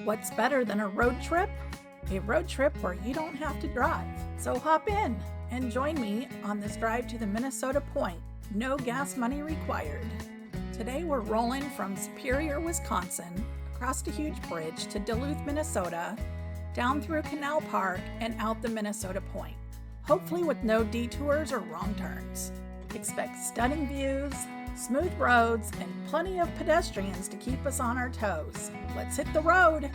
What's better than a road trip? A road trip where you don't have to drive. So hop in and join me on this drive to the Minnesota Point. No gas money required. Today we're rolling from Superior, Wisconsin, across a huge bridge to Duluth, Minnesota, down through Canal Park and out the Minnesota Point. Hopefully with no detours or wrong turns. Expect stunning views, smooth roads, and plenty of pedestrians to keep us on our toes. Let's hit the road!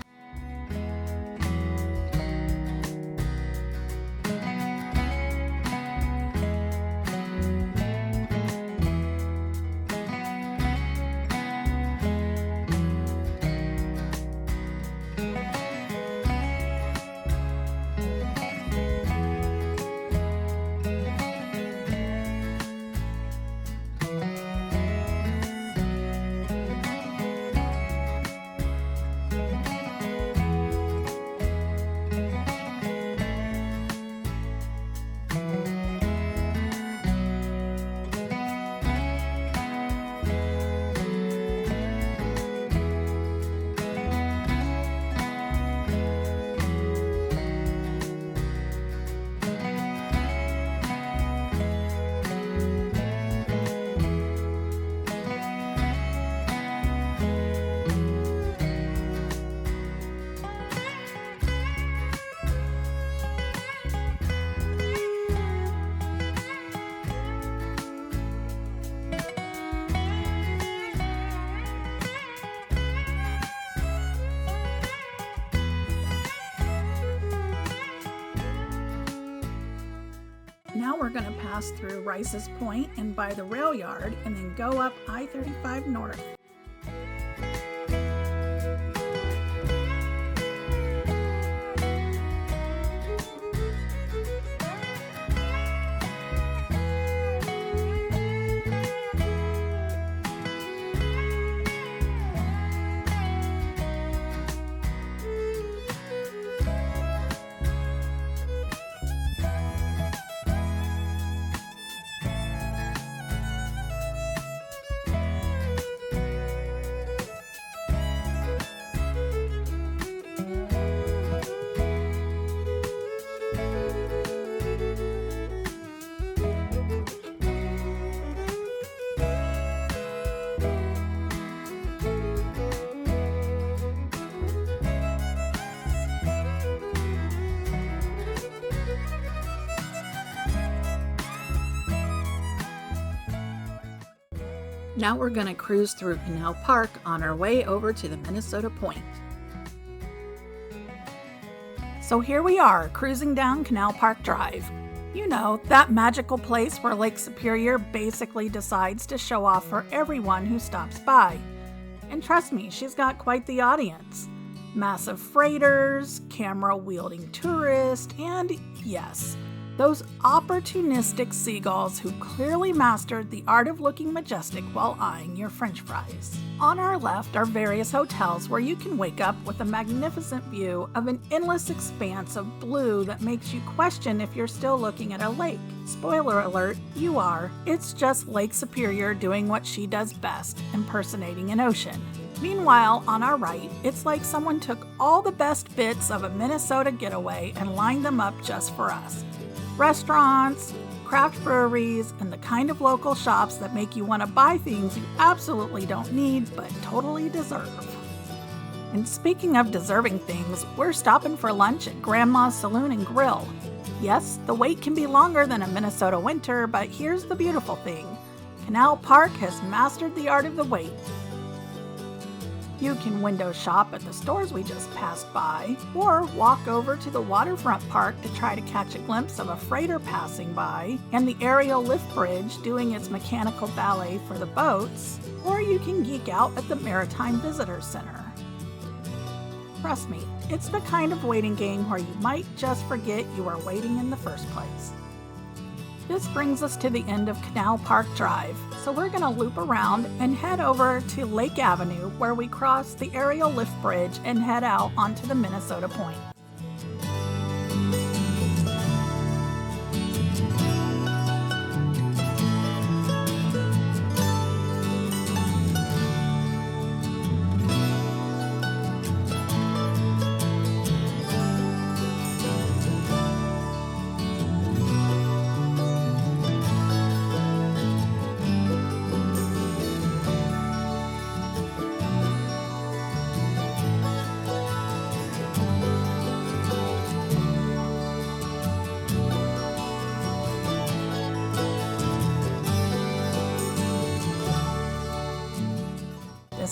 Now we're going to pass through Rice's Point and by the rail yard and then go up I-35 north. Now we're going to cruise through Canal Park on our way over to the Minnesota Point. So here we are, cruising down Canal Park Drive. You know, that magical place where Lake Superior basically decides to show off for everyone who stops by. And trust me, she's got quite the audience. Massive freighters, camera-wielding tourists, and yes, those opportunistic seagulls who clearly mastered the art of looking majestic while eyeing your french fries. On our left are various hotels where you can wake up with a magnificent view of an endless expanse of blue that makes you question if you're still looking at a lake. Spoiler alert, you are. It's just Lake Superior doing what she does best, impersonating an ocean. Meanwhile, on our right, it's like someone took all the best bits of a Minnesota getaway and lined them up just for us. Restaurants, craft breweries, and the kind of local shops that make you want to buy things you absolutely don't need but totally deserve. And speaking of deserving things, we're stopping for lunch at Grandma's Saloon and Grill. Yes, the wait can be longer than a Minnesota winter, but here's the beautiful thing. Canal Park has mastered the art of the wait. You can window shop at the stores we just passed by, or walk over to the waterfront park to try to catch a glimpse of a freighter passing by and the aerial lift bridge doing its mechanical ballet for the boats, or you can geek out at the Maritime Visitor Center. Trust me, it's the kind of waiting game where you might just forget you are waiting in the first place. This brings us to the end of Canal Park Drive, so we're going to loop around and head over to Lake Avenue where we cross the aerial lift bridge and head out onto the Minnesota Point.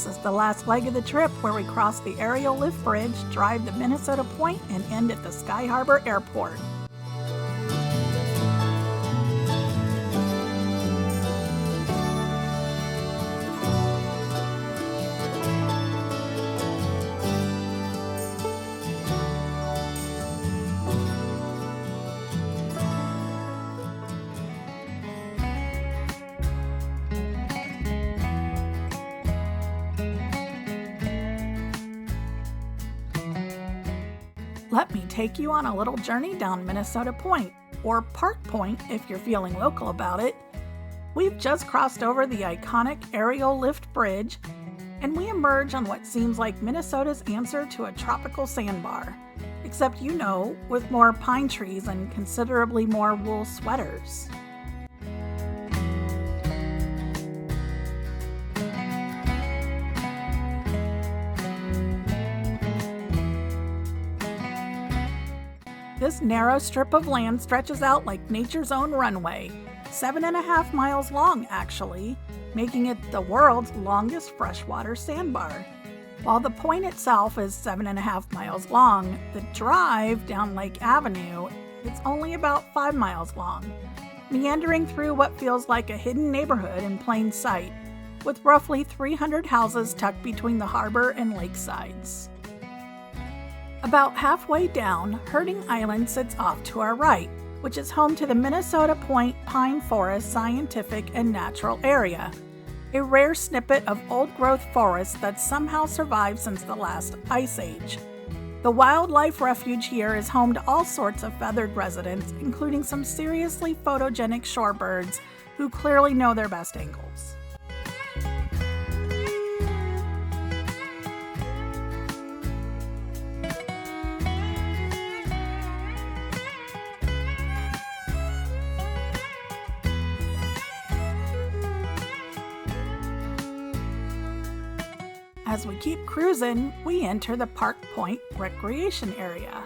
This is the last leg of the trip where we cross the aerial lift bridge, drive to Minnesota Point, and end at the Sky Harbor Airport. Let me take you on a little journey down Minnesota Point, or Park Point if you're feeling local about it. We've just crossed over the iconic aerial lift bridge, and we emerge on what seems like Minnesota's answer to a tropical sandbar, except with more pine trees and considerably more wool sweaters. This narrow strip of land stretches out like nature's own runway, 7.5 miles long actually, making it the world's longest freshwater sandbar. While the point itself is 7.5 miles long, the drive down Lake Avenue is only about 5 miles long, meandering through what feels like a hidden neighborhood in plain sight, with roughly 300 houses tucked between the harbor and lake sides. About halfway down, Herding Island sits off to our right, which is home to the Minnesota Point Pine Forest Scientific and Natural Area, a rare snippet of old-growth forest that somehow survived since the last ice age. The wildlife refuge here is home to all sorts of feathered residents, including some seriously photogenic shorebirds who clearly know their best angles. As we keep cruising, we enter the Park Point recreation area.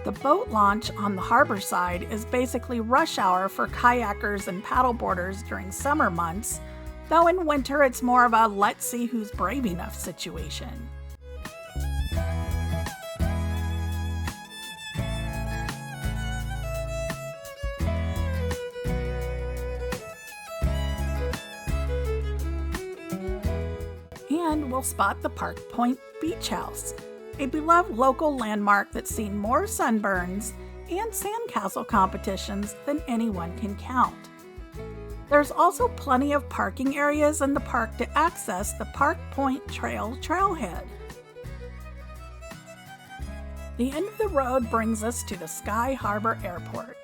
The boat launch on the harbor side is basically rush hour for kayakers and paddleboarders during summer months, though in winter it's more of a let's see who's brave enough situation. And we'll spot the Park Point Beach House, a beloved local landmark that's seen more sunburns and sandcastle competitions than anyone can count. There's also plenty of parking areas in the park to access the Park Point Trail trailhead. The end of the road brings us to the Sky Harbor Airport.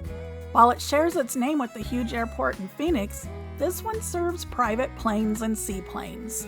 While it shares its name with the huge airport in Phoenix, this one serves private planes and seaplanes.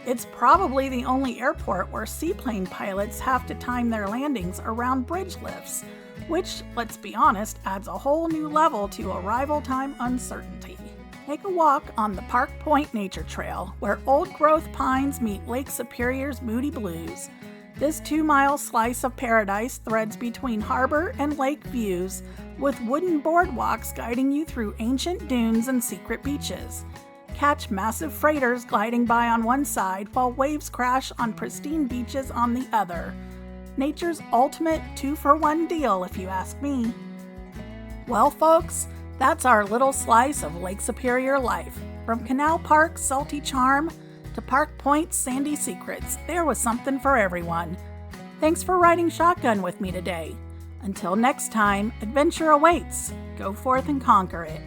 It's probably the only airport where seaplane pilots have to time their landings around bridge lifts, which, let's be honest, adds a whole new level to arrival time uncertainty. Take a walk on the Park Point Nature Trail, where old-growth pines meet Lake Superior's moody blues. This 2-mile slice of paradise threads between harbor and lake views, with wooden boardwalks guiding you through ancient dunes and secret beaches. Catch massive freighters gliding by on one side while waves crash on pristine beaches on the other. Nature's ultimate 2-for-1 deal, if you ask me. Well, folks, that's our little slice of Lake Superior life. From Canal Park's salty charm to Park Point's sandy secrets, there was something for everyone. Thanks for riding shotgun with me today. Until next time, adventure awaits. Go forth and conquer it.